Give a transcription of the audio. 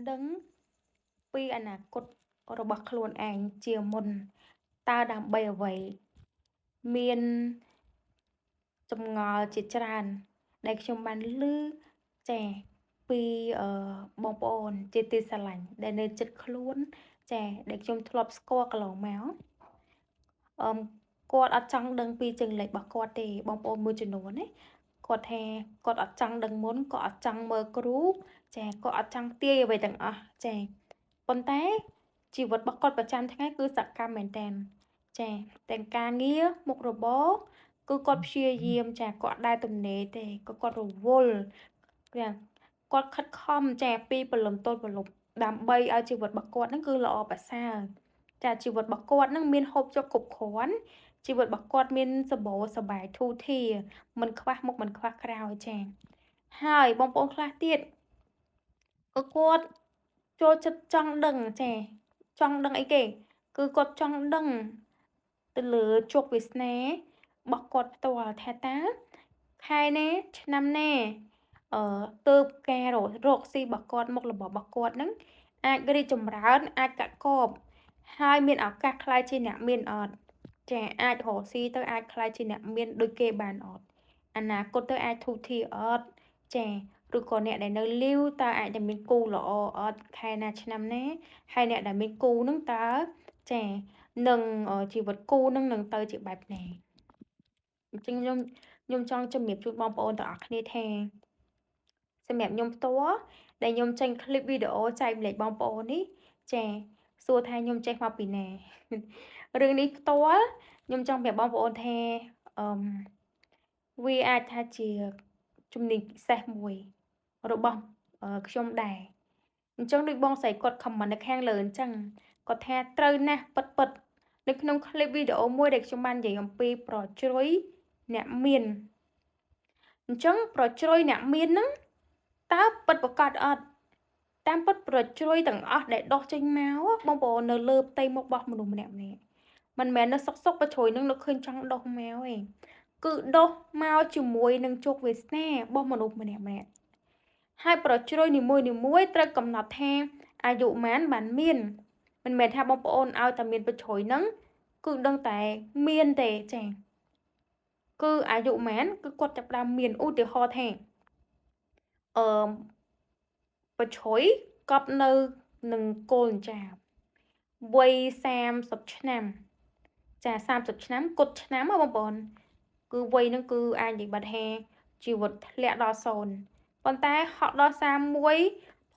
ដឹងពីអនាគតរបស់ខ្លួនឯងជាមុនតើដើម្បីអ្វីមានចម្ងល់ជាច្រើនដែលខ្ញុំបានឮចាពីបងប្អូនជាទីស្រឡាញ់ដែលនៅជិតខ្លួនចាដែលខ្ញុំធ្លាប់ស្គាល់កន្លងមកអឺគាត់អត់ចង់ដឹងពីជើងលេខរបស់គាត់ទេបងប្អូនមួយចំនួនណាគាត់ថាគាត់អត់ចង់ដឹងមុនគាត់អត់ចង់មើលគ្រូចាគាត់អត់ចង់ទាយអ្វីទាំងអស់ចាប៉ុន្តែជីវិតរបស់គាត់ប្រចាំថ្ងៃគឺសកម្មមែនតើចាទាំងការងារមុខរបរគឺគាត់ព្យាយាមចាគាត់អត់ដែលទំនេរទេក៏គាត់រវល់ចាគាត់ខិតខំចាពីព្រលឹមទល់ព្រលប់ដើម្បីឲ្យជីវិតរបស់គាត់ហ្នឹងគឺល្អប្រសើរចាជីវិតរបស់គាត់ហ្នឹងមានហូបចុកគ្រប់គ្រាន់ជីវិតរបស់គាត់មានសម្បូរសប្បាយធូរធារមិនខ្វះមុខមិនខ្វះក្រោយចាហើយបងប្អូនខ្លះទៀតក៏គាត់ចូលចិត្តចង់ដឹងចាចង់ដឹងអីគេគឺគាត់ចង់ដឹងទៅលើជោគវាសនារបស់គាត់ផ្ទាល់ថាតើខែណាឆ្នាំណាទើបការរកស៊ីរបស់គាត់មុខរបររបស់គាត់ហ្នឹងអាចរីកចម្រើនអាចកាក់កបហើយមានឱកាសក្លាយជាអ្នកមានអត់ចាអាចរកស៊ីទៅអាចក្លាយជាអ្នកមានដូចគេបានអត់អនាគតទៅអាចធូរធារអត់ចាឬក៏អ្នកដែលនៅលីវតើអាចតែមានគូល្អអត់ខែណាឆ្នាំណាហើយអ្នកដែលមានគូហ្នឹងតើចានឹងជីវិតគូនឹងទៅជាបែបណាអញ្ចឹងខ្ញុំចង់ជំរាបជូនបងប្អូនទាំងអស់គ្នាថាសម្រាប់ខ្ញុំផ្ទាល់ដែលខ្ញុំចេញឃ្លីបវីដេអូចែកម្លែកបងប្អូននេះចាសួរថាខ្ញុំចេះមកពីណារឿងនេះផ្ទាល់ខ្ញុំចង់ប្រាប់បងប្អូនថាអឺវាអាចថាជាជំនាញពិសេសមួយរបស់ខ្ញុំដែរអញ្ចឹងដូចបងស្រីគាត់ comment នៅខាងលើអញ្ចឹងគាត់ថាត្រូវណាស់ពិតនៅក្នុងឃ្លីបវីដេអូមួយដែលខ្ញុំបាននិយាយអំពីប្រជ្រុយអ្នកមានអញ្ចឹងប្រជ្រុយអ្នកមានហ្នឹងតើពិតប្រាកដអត់តាមពិតប្រជ្រុយទាំងអស់ដែលដុះចេញមកបងប្អូននៅលើផ្ទៃមុខរបស់មនុស្សម្នាក់ៗមិនមែននៅសុកប្រជ្រុយនឹងនៅឃើញចង់ដុះមកទេគឺដុះមកជាមួយនឹងជោគវាសនារបស់មនុស្សម្នាក់ៗហើយប្រជ្រុយនីមួយៗត្រូវកំណត់ថាអាយុប៉ុន្មានបានមានមិនមែនថាបងប្អូនឲ្យតែមានប្រជ្រុយហ្នឹងគឺដឹងតែមានទេចា៎គឺអាយុប៉ុន្មានគឺគាត់ចាប់ផ្ដើមមានឧទាហរណ៍ថាអឺប្រជ្រុយកប់នៅនឹងគោលអញ្ចាបវ័យ30ឆ្នាំចា30ឆ្នាំគត់ឆ្នាំហ៎បងប្អូនគឺវ័យហ្នឹងគឺអាចនិយាយបាត់ថាជីវិតធ្លាក់ដល់0ប៉ុន្តែហក់ដល់31